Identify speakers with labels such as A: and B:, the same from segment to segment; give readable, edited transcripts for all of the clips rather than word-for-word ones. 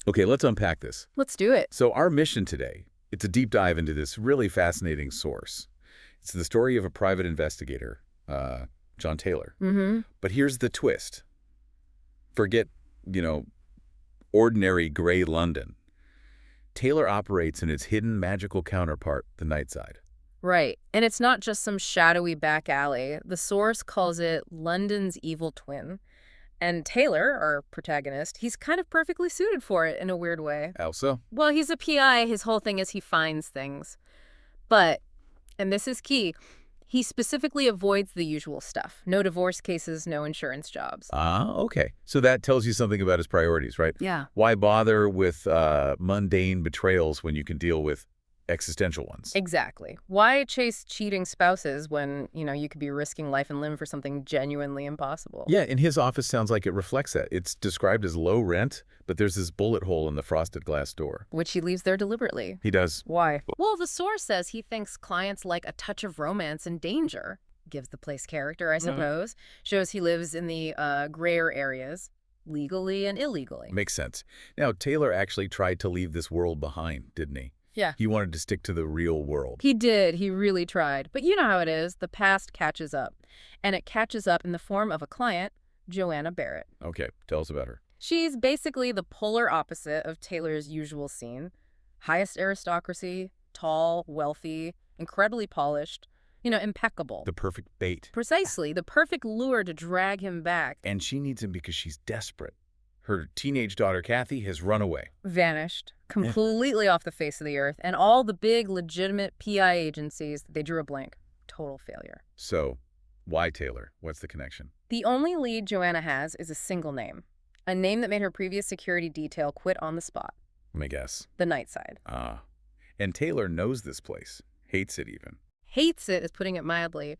A: Okay, let's unpack this.
B: Let's do it.
A: So our mission today, it's a deep dive into this really fascinating source. It's the story of a private investigator, John Taylor. But here's the twist. Forget, you know, ordinary gray London. Taylor operates in its hidden magical counterpart, the Nightside.
B: Right. And it's not just some shadowy back alley. The source calls it London's evil twin. And Taylor, our protagonist, he's kind of perfectly suited for it in a weird way.
A: How so?
B: Well, he's a PI. His whole thing is he finds things. But, and this is key, he specifically avoids the usual stuff. No divorce cases, no insurance jobs.
A: Ah, okay. So that tells you something about his priorities, right?
B: Yeah.
A: Why bother with mundane betrayals when you can deal with existential ones?
B: Exactly. Why chase cheating spouses when, you could be risking life and limb for something genuinely impossible?
A: Yeah, and his office sounds like it reflects that. It's described as low rent, but there's this bullet hole in the frosted glass door.
B: Which he leaves there deliberately.
A: He does.
B: Why? Well, the source says he thinks clients like a touch of romance and danger. Gives the place character, I suppose. Shows he lives in the grayer areas, legally and illegally.
A: Makes sense. Now, Taylor actually tried to leave this world behind, didn't he?
B: Yeah.
A: He wanted to stick to the real world.
B: He did. He really tried. But you know how it is. The past catches up. And it catches up in the form of a client, Joanna Barrett.
A: Okay, tell us about her.
B: She's basically the polar opposite of Taylor's usual scene. Highest aristocracy, tall, wealthy, incredibly polished, impeccable.
A: The perfect bait.
B: Precisely. The perfect lure to drag him back.
A: And she needs him because she's desperate. Her teenage daughter, Cathy, has run away.
B: Vanished. Completely off the face of the earth. And all the big, legitimate PI agencies, they drew a blank. Total failure.
A: So, why Taylor? What's the connection?
B: The only lead Joanna has is a single name. A name that made her previous security detail quit on the spot.
A: Let me guess.
B: The Nightside.
A: Ah. And Taylor knows this place. Hates it even.
B: Hates it is putting it mildly.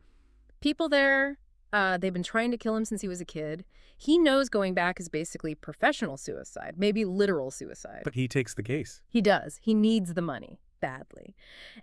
B: People there, they've been trying to kill him since he was a kid. He knows going back is basically professional suicide, maybe literal suicide.
A: But he takes the case.
B: He does. He needs the money. Badly.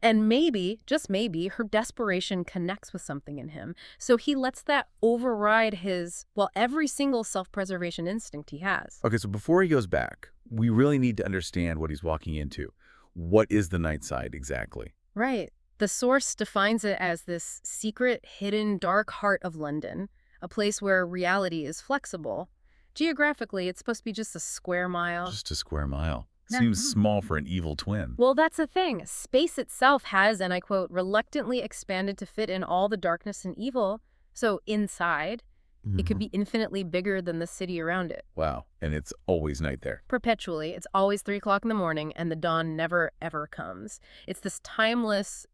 B: And maybe, just maybe, her desperation connects with something in him. So he lets that override his, every single self-preservation instinct he has.
A: Okay, so before he goes back, we really need to understand what he's walking into. What is the Nightside exactly?
B: Right. The source defines it as this secret, hidden, dark heart of London, a place where reality is flexible. Geographically, it's supposed to be just a square mile.
A: Just a square mile. Seems small for an evil twin.
B: Well, that's the thing. Space itself has, and I quote, reluctantly expanded to fit in all the darkness and evil. So inside, it could be infinitely bigger than the city around it.
A: Wow. And it's always night there.
B: Perpetually. It's always 3 o'clock in the morning, and the dawn never, ever comes. It's this timeless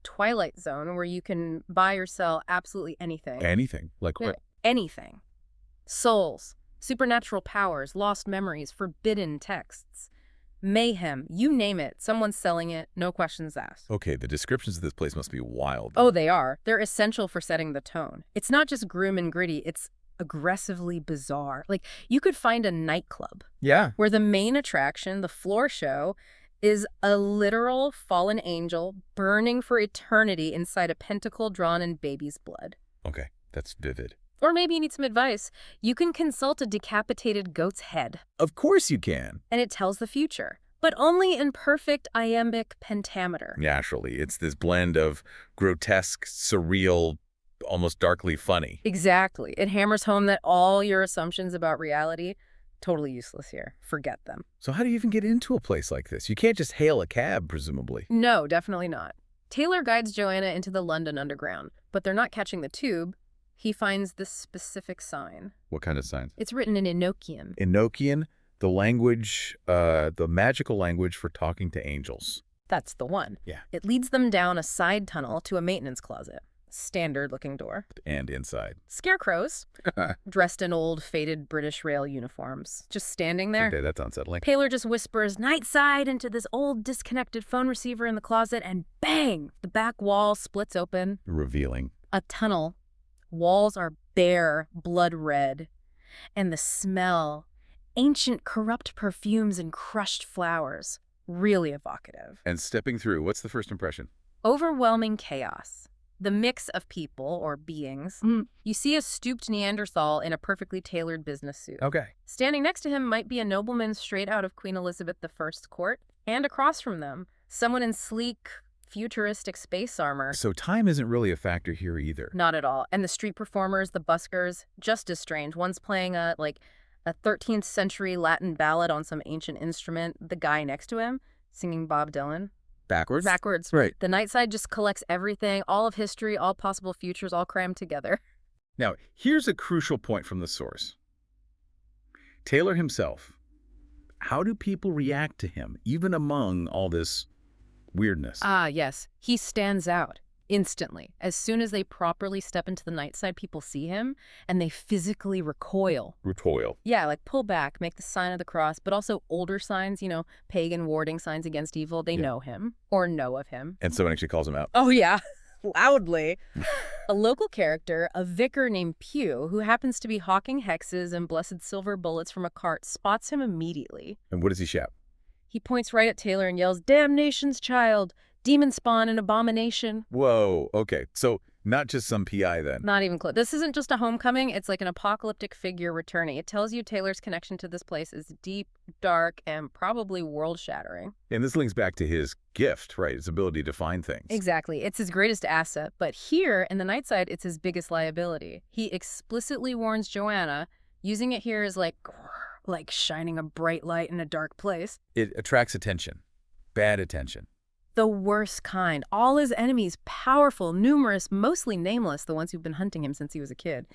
B: twilight zone where you can buy or sell absolutely anything.
A: Anything? Like what?
B: Anything. Souls, supernatural powers, lost memories, forbidden texts. Mayhem, you name it. Someone's selling it, no questions asked.
A: Okay, the descriptions of this place must be wild.
B: Oh, they are. They're essential for setting the tone. It's not just grim and gritty, it's aggressively bizarre. Like, you could find a nightclub.
A: Yeah.
B: Where the main attraction, the floor show, is a literal fallen angel burning for eternity inside a pentacle drawn in baby's blood.
A: Okay, that's vivid.
B: Or maybe you need some advice. You can consult a decapitated goat's head.
A: Of course you can.
B: And it tells the future, but only in perfect iambic pentameter.
A: Naturally, it's this blend of grotesque, surreal, almost darkly funny.
B: Exactly. It hammers home that all your assumptions about reality, totally useless here. Forget them.
A: So how do you even get into a place like this? You can't just hail a cab, presumably.
B: No, definitely not. Taylor guides Joanna into the London Underground, but they're not catching the tube. He finds this specific sign.
A: What kind of sign?
B: It's written in Enochian.
A: Enochian, the language, the magical language for talking to angels.
B: That's the one.
A: Yeah.
B: It leads them down a side tunnel to a maintenance closet. Standard-looking door.
A: And inside.
B: Scarecrows, dressed in old, faded British rail uniforms, just standing there.
A: Okay, that's unsettling.
B: Taylor just whispers, "Nightside," into this old, disconnected phone receiver in the closet, and bang! The back wall splits open.
A: Revealing.
B: A tunnel. Walls are bare, blood red. And the smell, ancient corrupt perfumes and crushed flowers. Really evocative.
A: And stepping through, what's the first impression?
B: Overwhelming chaos. the mix of people, or beings. You see a stooped Neanderthal in a perfectly tailored business suit.
A: Okay.
B: Standing next to him might be a nobleman straight out of Queen Elizabeth I's court, and across from them, someone in sleek, futuristic space armor.
A: So time isn't really a factor here either.
B: Not at all. And the street performers, the buskers, just as strange. One's playing a 13th century Latin ballad on some ancient instrument. The guy next to him singing Bob Dylan.
A: Backwards?
B: Backwards.
A: Right.
B: The Nightside just collects everything, all of history, all possible futures, all crammed together.
A: Now, here's a crucial point from the source. Taylor himself. How do people react to him, even among all this weirdness?
B: Ah, yes. He stands out instantly. As soon as they properly step into the Nightside, people see him, and they physically recoil.
A: Recoil.
B: Yeah, like pull back, make the sign of the cross, but also older signs, pagan warding signs against evil. They know him, or know of him.
A: And someone actually calls him out.
B: Oh, yeah. Loudly. A local character, a vicar named Pew, who happens to be hawking hexes and blessed silver bullets from a cart, spots him immediately.
A: And what does he shout?
B: He points right at Taylor and yells, "Damnation's child! Demon spawn and abomination."
A: Whoa, okay. So not just some PI then.
B: Not even close. This isn't just a homecoming. It's like an apocalyptic figure returning. It tells you Taylor's connection to this place is deep, dark, and probably world-shattering.
A: And this links back to his gift, right? His ability to find things.
B: Exactly. It's his greatest asset. But here, in the Nightside, it's his biggest liability. He explicitly warns Joanna. Using it here is like shining a bright light in a dark place.
A: It attracts attention. Bad attention.
B: The worst kind. All his enemies, powerful, numerous, mostly nameless, the ones who've been hunting him since he was a kid.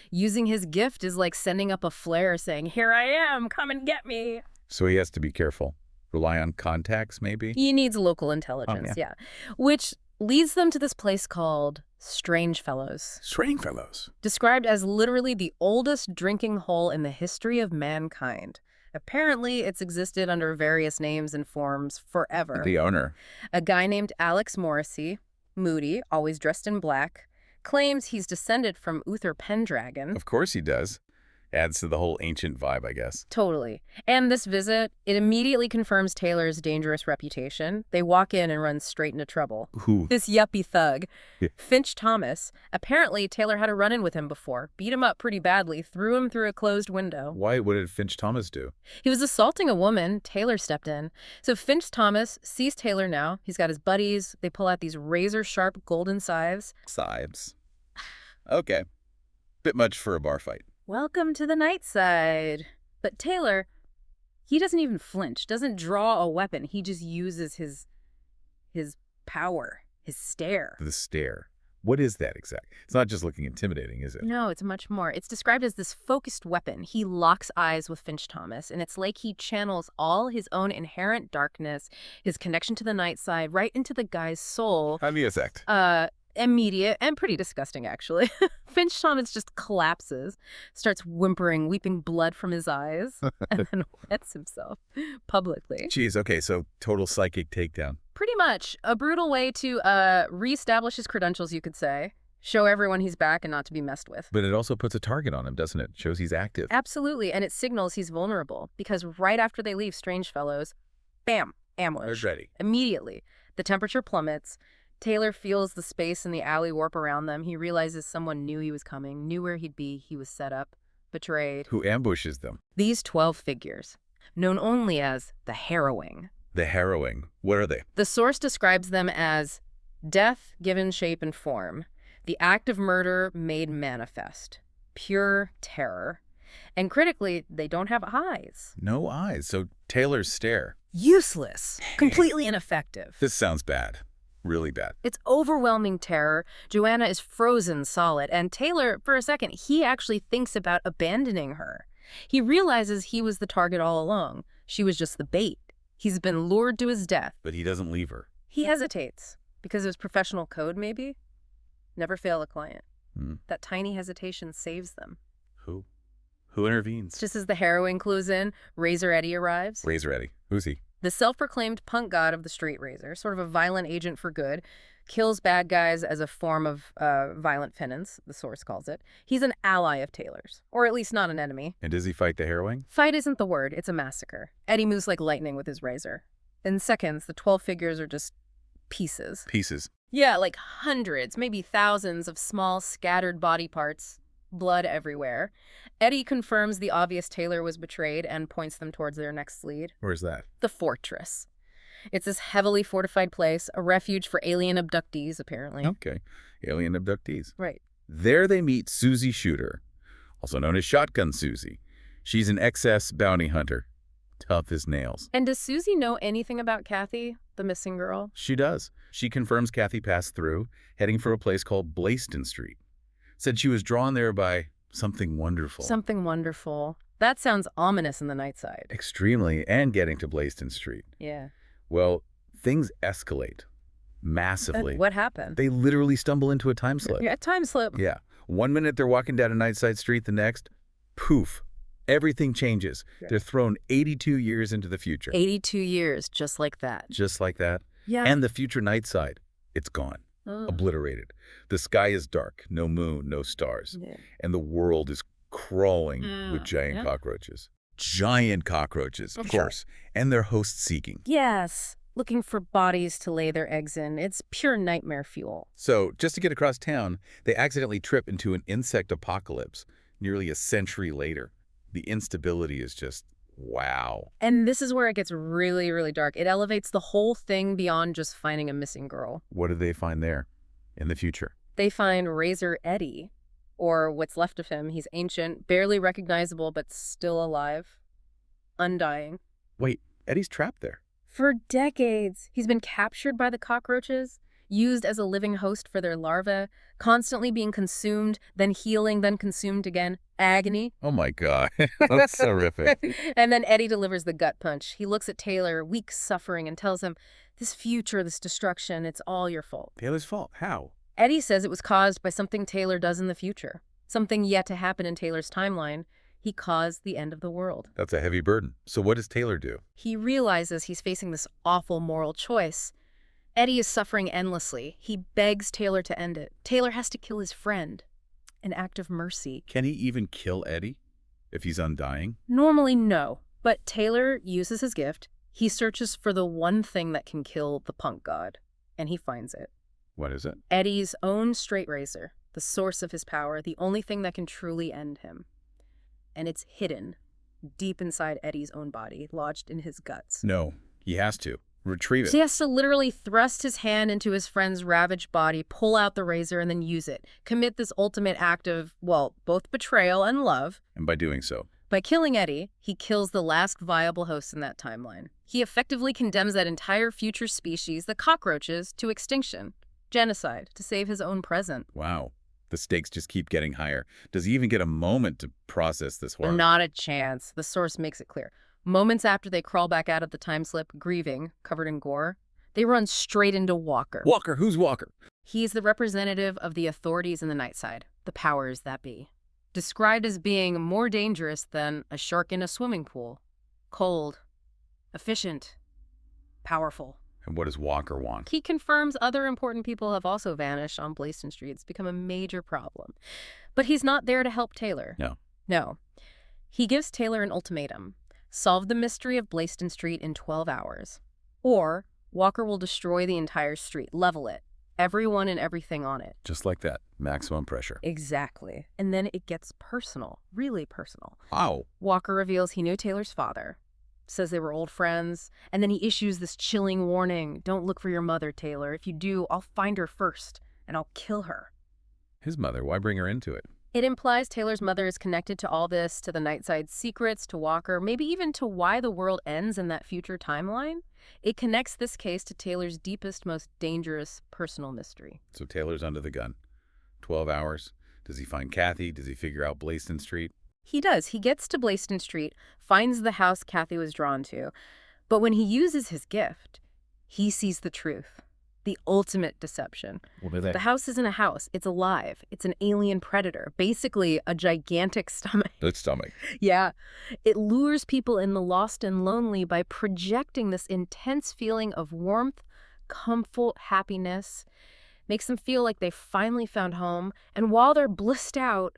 B: Using his gift is like sending up a flare saying, "Here I am, come and get me."
A: So he has to be careful. Rely on contacts, maybe?
B: He needs local intelligence, yeah. Which leads them to this place called Strangefellows.
A: Strangefellows.
B: Described as literally the oldest drinking hole in the history of mankind. Apparently, it's existed under various names and forms forever.
A: The owner.
B: A guy named Alex Morrisey, moody, always dressed in black, claims he's descended from Uther Pendragon.
A: Of course he does. Adds to the whole ancient vibe, I guess.
B: Totally. And this visit, it immediately confirms Taylor's dangerous reputation. They walk in and run straight into trouble.
A: Who?
B: This yuppie thug,
A: Yeah.
B: Finch Thomas. Apparently, Taylor had a run-in with him before, beat him up pretty badly, threw him through a closed window.
A: Why? What did Finch Thomas do?
B: He was assaulting a woman. Taylor stepped in. So Finch Thomas sees Taylor now. He's got his buddies. They pull out these razor-sharp golden scythes.
A: Scythes. Okay. Bit much for a bar fight.
B: Welcome to the Nightside. But Taylor, he doesn't even flinch, doesn't draw a weapon. He just uses his power, his stare.
A: The stare. What is that exactly? It's not just looking intimidating, is it?
B: No, it's much more. It's described as this focused weapon. He locks eyes with Finch Thomas, and it's like he channels all his own inherent darkness, his connection to the Nightside, right into the guy's soul.
A: How the effect?
B: Immediate and pretty disgusting, actually. Finch Thomas just collapses, starts whimpering, weeping blood from his eyes, and then wets himself publicly.
A: Jeez, okay, so total psychic takedown.
B: Pretty much. A brutal way to reestablish his credentials, you could say. Show everyone he's back and not to be messed with.
A: But it also puts a target on him, doesn't it? Shows he's active.
B: Absolutely, and it signals he's vulnerable, because right after they leave Strangefellows, bam, ambush.
A: Ready.
B: Immediately. The temperature plummets. Taylor feels the space in the alley warp around them. He realizes someone knew he was coming, knew where he'd be. He was set up, betrayed.
A: Who ambushes them?
B: These 12 figures, known only as the Harrowing.
A: The Harrowing. What are they?
B: The source describes them as death given shape and form, the act of murder made manifest, pure terror. And critically, they don't have eyes.
A: No eyes. So Taylor's stare.
B: Useless. Completely ineffective.
A: This sounds bad. Really bad.
B: It's overwhelming terror. Joanna is frozen solid. And Taylor, for a second, he actually thinks about abandoning her. He realizes he was the target all along. She was just the bait. He's been lured to his death.
A: But he doesn't leave her.
B: He hesitates. Because of his professional code, maybe? Never fail a client. That tiny hesitation saves them.
A: Who? Who intervenes?
B: Just as the Harrowing clues in, Razor Eddie arrives.
A: Razor Eddie. Who's he?
B: The self-proclaimed punk god of the street razor, sort of a violent agent for good, kills bad guys as a form of violent penance, the source calls it. He's an ally of Taylor's, or at least not an enemy.
A: And does he fight the Harrowing?
B: Fight isn't the word, it's a massacre. Eddie moves like lightning with his razor. In seconds, the 12 figures are just pieces.
A: Pieces.
B: Yeah, like hundreds, maybe thousands of small, scattered body parts, blood everywhere. Eddie confirms the obvious Taylor was betrayed and points them towards their next lead.
A: Where's that?
B: The fortress. It's this heavily fortified place, a refuge for alien abductees, apparently.
A: Okay. Alien abductees.
B: Right.
A: There they meet Suzie Shooter, also known as Shotgun Suzie. She's an excess bounty hunter. Tough as nails.
B: And does Suzie know anything about Cathy, the missing girl?
A: She does. She confirms Cathy passed through, heading for a place called Blaisdon Street. Said she was drawn there by something wonderful.
B: Something wonderful. That sounds ominous in the Nightside.
A: Extremely, and getting to Blaisdon Street.
B: Yeah.
A: Well, things escalate massively.
B: What happened?
A: They literally stumble into a time slip.
B: Yeah, time slip.
A: Yeah. One minute they're walking down a Nightside street, the next, poof, everything changes.
B: Yeah.
A: They're thrown 82 years into the future.
B: 82 years, just like that.
A: Just like that.
B: Yeah.
A: And the future Nightside, it's gone.
B: Ugh.
A: Obliterated. The sky is dark, no moon, no stars.
B: Yeah.
A: And the world is crawling with giant
B: Yeah.
A: cockroaches. Giant cockroaches, of course. And their host-seeking.
B: Yes. Looking for bodies to lay their eggs in. It's pure nightmare fuel.
A: So, just to get across town, they accidentally trip into an insect apocalypse nearly a century later. The instability is just, wow.
B: And this is where it gets really, really dark. It elevates the whole thing beyond just finding a missing girl.
A: What do they find there in the future?
B: They find Razor Eddie, or what's left of him. He's ancient, barely recognizable, but still alive. Undying.
A: Wait, Eddie's trapped there.
B: For decades, he's been captured by the cockroaches, used as a living host for their larvae, constantly being consumed, then healing, then consumed again. Agony.
A: Oh my God. That's horrific.
B: And then Eddie delivers the gut punch. He looks at Taylor, weak suffering, and tells him, this future, this destruction, it's all your fault.
A: Taylor's fault. How?
B: Eddie says it was caused by something Taylor does in the future. Something yet to happen in Taylor's timeline. He caused the end of the world.
A: That's a heavy burden. So what does Taylor do?
B: He realizes he's facing this awful moral choice. Eddie is suffering endlessly. He begs Taylor to end it. Taylor has to kill his friend. An act of mercy.
A: Can he even kill Eddie if he's undying?
B: Normally, no. But Taylor uses his gift. He searches for the one thing that can kill the punk god. And he finds it.
A: What is it?
B: Eddie's own straight razor. The source of his power. The only thing that can truly end him. And it's hidden deep inside Eddie's own body, lodged in his guts.
A: No, he has to. Retrieve it.
B: So he has to literally thrust his hand into his friend's ravaged body, pull out the razor, and then use it. Commit this ultimate act of, well, both betrayal and love.
A: And by doing so,
B: By killing Eddie, he kills the last viable host in that timeline. He effectively condemns that entire future species, the cockroaches, to extinction. Genocide, to save his own present.
A: wow, the stakes just keep getting higher. Does he even get a moment to process this horror?
B: Not a chance. The source makes it clear. Moments after they crawl back out of the time slip, grieving, covered in gore, they run straight into Walker.
A: Walker? Who's Walker?
B: He's the representative of the authorities in the Nightside, the powers that be. Described as being more dangerous than a shark in a swimming pool. Cold, efficient, powerful.
A: And what does Walker want?
B: He confirms other important people have also vanished on Blaisdon Street. It's become a major problem. But he's not there to help Taylor. No. He gives Taylor an ultimatum. Solve the mystery of Blaisdon Street in 12 hours. Or Walker will destroy the entire street, level it. Everyone and everything on it.
A: Just like that. Maximum pressure.
B: Exactly. And then it gets personal. Really personal.
A: Wow.
B: Walker reveals he knew Taylor's father. Says they were old friends, and then he issues this chilling warning. Don't look for your mother, Taylor. If you do, I'll find her first, and I'll kill her.
A: His mother, why bring her into it?
B: It implies Taylor's mother is connected to all this, to the Nightside's secrets, to Walker, maybe even to why the world ends in that future timeline. It connects this case to Taylor's deepest, most dangerous personal mystery.
A: So Taylor's under the gun. 12 hours. Does he find Cathy? Does he figure out Blaisdon Street?
B: He does. He gets to Blaisdon Street, finds the house Cathy was drawn to. But when he uses his gift, he sees the truth. The ultimate deception.
A: What are they?
B: The house isn't a house. It's alive. It's an alien predator. Basically, a gigantic stomach.
A: The stomach.
B: Yeah. It lures people in the lost and lonely by projecting this intense feeling of warmth, comfort, happiness. Makes them feel like they finally found home. And while they're blissed out,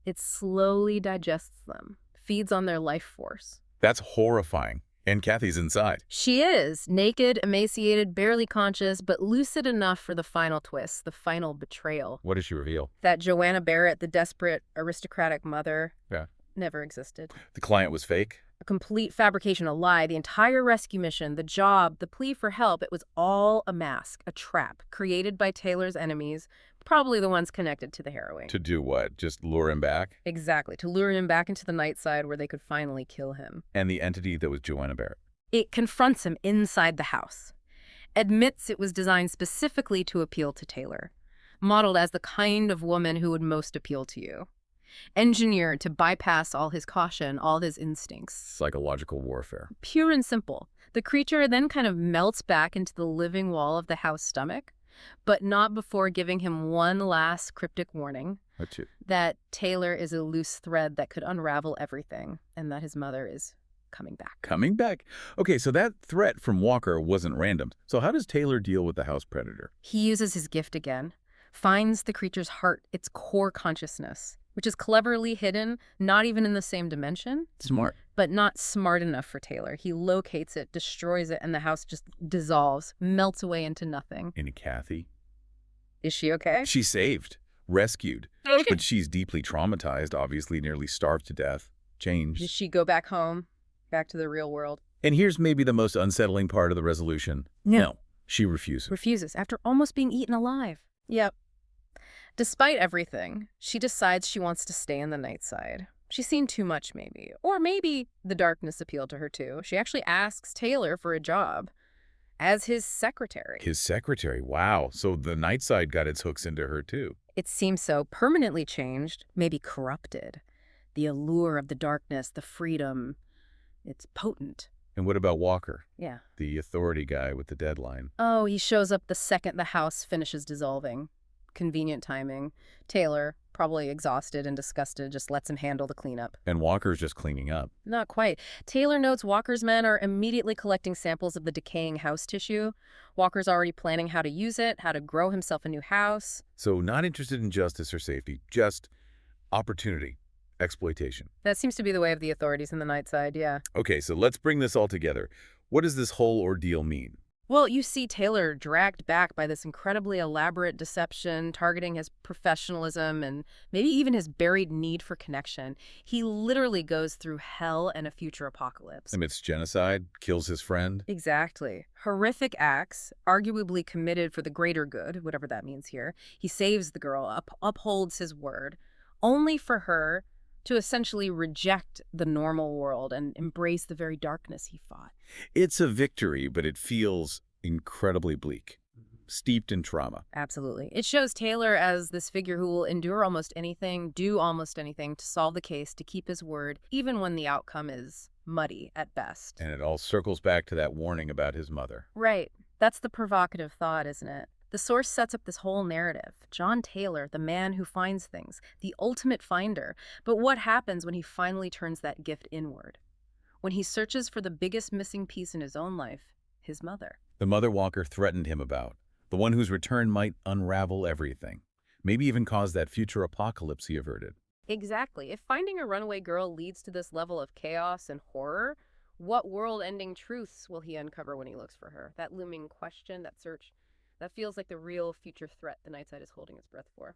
B: it slowly digests them, feeds on their life force.
A: That's horrifying. And Cathy's inside.
B: She is naked, emaciated, barely conscious, but lucid enough for the final twist, the final betrayal.
A: What does she reveal?
B: That Joanna Barrett, the desperate, aristocratic mother,
A: Yeah.
B: never existed.
A: The client was fake?
B: A complete fabrication, a lie. The entire rescue mission, the job, the plea for help, it was all a mask, a trap, created by Taylor's enemies, probably the ones connected to the harrowing.
A: To do what? Just lure him back?
B: Exactly, to lure him back into the Nightside where they could finally kill him.
A: And the entity that was Joanna Barrett.
B: It confronts him inside the house, admits it was designed specifically to appeal to Taylor, modeled as the kind of woman who would most appeal to you. Engineered to bypass all his caution, all his instincts.
A: Psychological warfare.
B: Pure and simple. The creature then kind of melts back into the living wall of the house stomach, but not before giving him one last cryptic warning that Taylor is a loose thread that could unravel everything, and that his mother is coming back.
A: Coming back? Okay, so that threat from Walker wasn't random. So how does Taylor deal with the house predator?
B: He uses his gift again, finds the creature's heart, its core consciousness, which is cleverly hidden, not even in the same dimension.
A: Smart.
B: But not smart enough for Taylor. He locates it, destroys it, and the house just dissolves, melts away into nothing.
A: And Cathy?
B: Is she okay?
A: She's saved, rescued, but she's deeply traumatized, obviously nearly starved to death, changed.
B: Does she go back home, back to the real world?
A: And here's maybe the most unsettling part of the resolution. No, she refuses.
B: Refuses, after almost being eaten alive. Yep. Despite everything, she decides she wants to stay in the Nightside. She's seen too much, maybe. Or maybe the darkness appealed to her, too. She actually asks Taylor for a job as his secretary.
A: His secretary, wow. So the Nightside got its hooks into her, too.
B: It seems so. Permanently changed, maybe corrupted. The allure of the darkness, the freedom, it's potent.
A: And what about Walker?
B: Yeah.
A: The authority guy with the deadline.
B: Oh, he shows up the second the house finishes dissolving. Convenient timing. Taylor, probably exhausted and disgusted, just lets him handle the cleanup.
A: And Walker's just cleaning up.
B: Not quite. Taylor notes Walker's men are immediately collecting samples of the decaying house tissue. Walker's already planning how to use it, how to grow himself a new house.
A: So not interested in justice or safety, just opportunity, exploitation.
B: That seems to be the way of the authorities in the Nightside, yeah.
A: Okay, so let's bring this all together. What does this whole ordeal mean?
B: Well, you see Taylor dragged back by this incredibly elaborate deception, targeting his professionalism and maybe even his buried need for connection. He literally goes through hell and a future apocalypse.
A: Amidst genocide, kills his friend.
B: Exactly. Horrific acts, arguably committed for the greater good, whatever that means here. He saves the girl, upholds his word, only for her to essentially reject the normal world and embrace the very darkness he fought.
A: It's a victory, but it feels incredibly bleak, steeped in trauma.
B: Absolutely. It shows Taylor as this figure who will endure almost anything, do almost anything to solve the case, to keep his word, even when the outcome is muddy at best.
A: And it all circles back to that warning about his mother.
B: Right. That's the provocative thought, isn't it? The source sets up this whole narrative. John Taylor, the man who finds things, the ultimate finder. But what happens when he finally turns that gift inward? When he searches for the biggest missing piece in his own life, his mother.
A: The mother Walker threatened him about. The one whose return might unravel everything. Maybe even cause that future apocalypse he averted.
B: Exactly. If finding a runaway girl leads to this level of chaos and horror, what world-ending truths will he uncover when he looks for her? That looming question, that search, that feels like the real future threat the Nightside is holding its breath for.